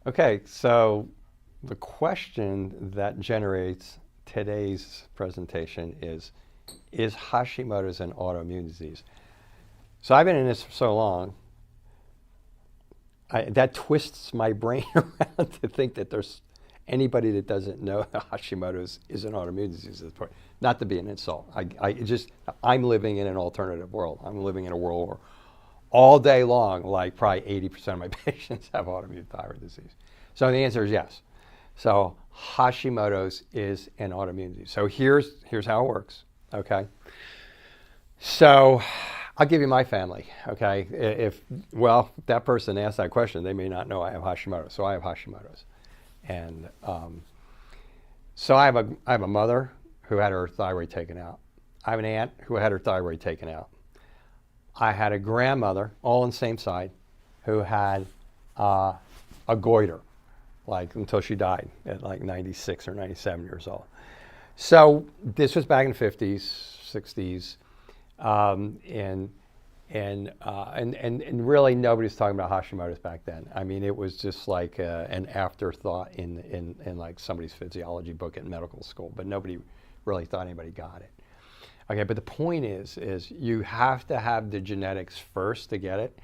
Okay, so the question that generates today's presentation is Hashimoto's an autoimmune disease? So I've been in this for so long, that twists my brain around to think that there's anybody that doesn't know that Hashimoto's is an autoimmune disease at this point. Not to be an insult. I'm living in an alternative world. I'm living in a world where all day long, like probably 80% of my patients have autoimmune thyroid disease. So the answer is yes. So Hashimoto's is an autoimmune disease. So here's how it works, okay? So I'll give you my family, okay? If that person asked that question, they may not know I have Hashimoto. So I have Hashimoto's. And so I have a mother who had her thyroid taken out. I have an aunt who had her thyroid taken out. I had a grandmother, all on the same side, who had a goiter, like until she died at like 96 or 97 years old. So this was back in the 50s, 60s, and really nobody was talking about Hashimoto's back then. I mean, it was just like an afterthought in like somebody's physiology book in medical school, but nobody really thought anybody got it. Okay, but the point is you have to have the genetics first to get it.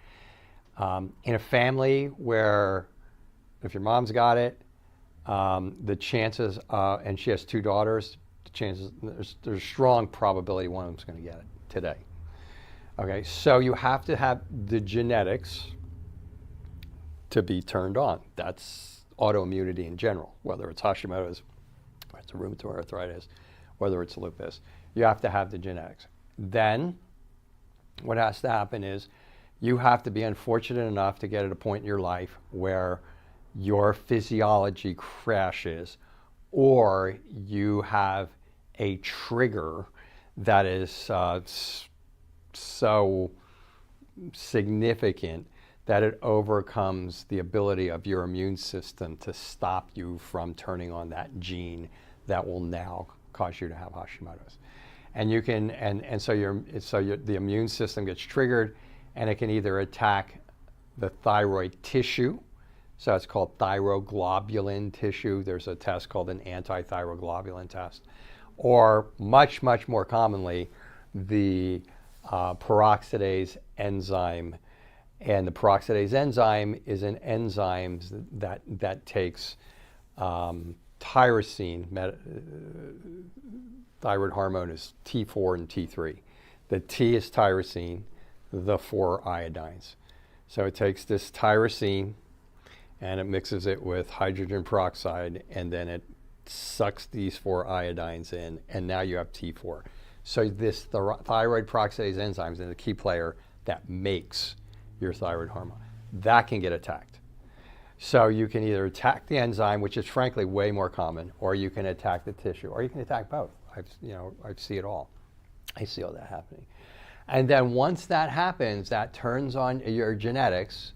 In a family where, if your mom's got it, the chances, and she has two daughters, the chances, there's a strong probability one of them's going to get it today. Okay, so you have to have the genetics to be turned on. That's autoimmunity in general, whether it's Hashimoto's, whether it's rheumatoid arthritis, whether it's lupus. You have to have the genetics. Then what has to happen is you have to be unfortunate enough to get at a point in your life where your physiology crashes, or you have a trigger that is so significant that it overcomes the ability of your immune system to stop you from turning on that gene that will now cause you to have Hashimoto's. And you can, so the immune system gets triggered, and it can either attack the thyroid tissue, so it's called thyroglobulin tissue. There's a test called an anti-thyroglobulin test, or much more commonly, the peroxidase enzyme. And the peroxidase enzyme is an enzyme that takes tyrosine. Thyroid hormone is T4 and T3. The T is tyrosine, the 4 iodines. So it takes this tyrosine and it mixes it with hydrogen peroxide, and then it sucks these 4 iodines in, and now you have T4. So this thyroid peroxidase enzyme is a key player that makes your thyroid hormone. That can get attacked. So you can either attack the enzyme, which is frankly way more common, or you can attack the tissue, or you can attack both. I see it all. I see all that happening. And then once that happens, that turns on your genetics,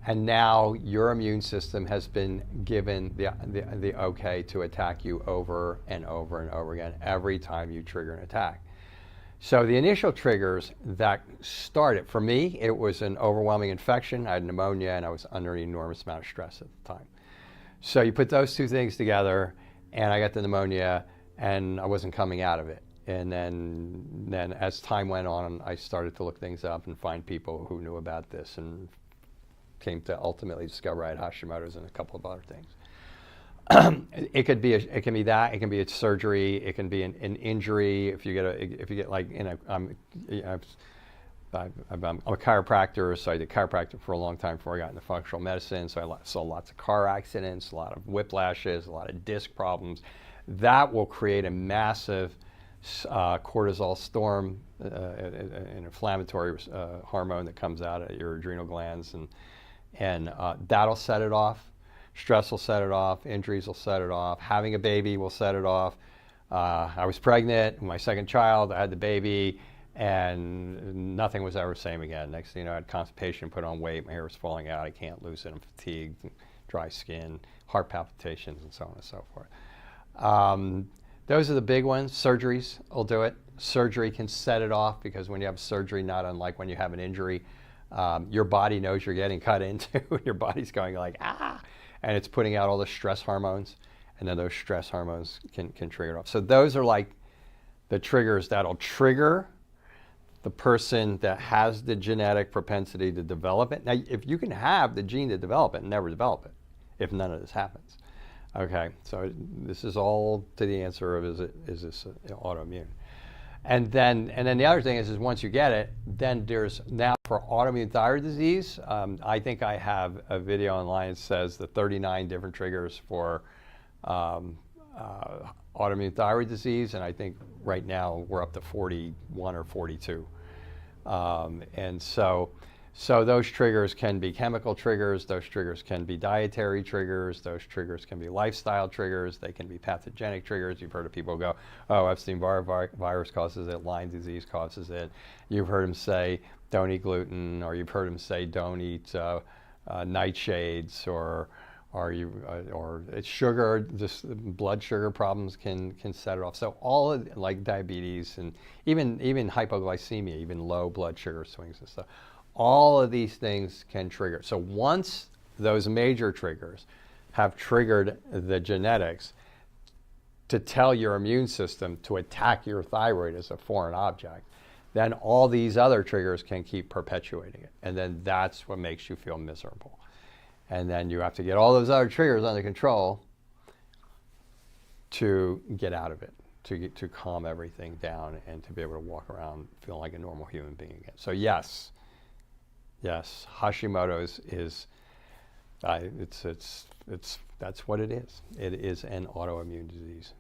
and now your immune system has been given the okay to attack you over and over and over again every time you trigger an attack. So the initial triggers that started, for me, it was an overwhelming infection. I had pneumonia, and I was under an enormous amount of stress at the time. So you put those two things together, and I got the pneumonia, and I wasn't coming out of it. And then as time went on, I started to look things up and find people who knew about this, and came to ultimately discover I had Hashimoto's and a couple of other things. It can be that. It can be a surgery. It can be an injury. If you get like, I'm a chiropractor, so I did chiropractic for a long time before I got into functional medicine. So I saw lots of car accidents, a lot of whiplashes, a lot of disc problems. That will create a massive cortisol storm, an inflammatory hormone that comes out of your adrenal glands, and that'll set it off. Stress will set it off. Injuries will set it off. Having a baby will set it off. I was pregnant, my second child, I had the baby, and nothing was ever the same again. Next thing you know, I had constipation, put on weight, my hair was falling out, I can't lose it, I'm fatigued, dry skin, heart palpitations, and so on and so forth. Those are the big ones. Surgeries will do it. Surgery can set it off, because when you have surgery, not unlike when you have an injury, your body knows you're getting cut into. Your body's going like, ah! and it's putting out all the stress hormones, and then those stress hormones can trigger it off. So those are like the triggers that'll trigger the person that has the genetic propensity to develop it. Now, if you can have the gene to develop it and never develop it, if none of this happens. Okay, so this is all to the answer of is this autoimmune? And then the other thing is once you get it, then there's now for autoimmune thyroid disease, I think I have a video online that says the 39 different triggers for autoimmune thyroid disease, and I think right now we're up to 41 or 42. And so those triggers can be chemical triggers, those triggers can be dietary triggers, those triggers can be lifestyle triggers, they can be pathogenic triggers. You've heard of people go, oh, Epstein-Barr virus causes it, Lyme disease causes it. You've heard them say, don't eat gluten, or you've heard them say, don't eat nightshades, or it's sugar. Just blood sugar problems can set it off. So all of, like diabetes and even hypoglycemia, even low blood sugar swings and stuff. All of these things can trigger. So once those major triggers have triggered the genetics to tell your immune system to attack your thyroid as a foreign object, then all these other triggers can keep perpetuating it. And then that's what makes you feel miserable. And then you have to get all those other triggers under control to get out of it, to calm everything down and to be able to walk around feeling like a normal human being again. So yes, Hashimoto's is that's what it is. It is an autoimmune disease.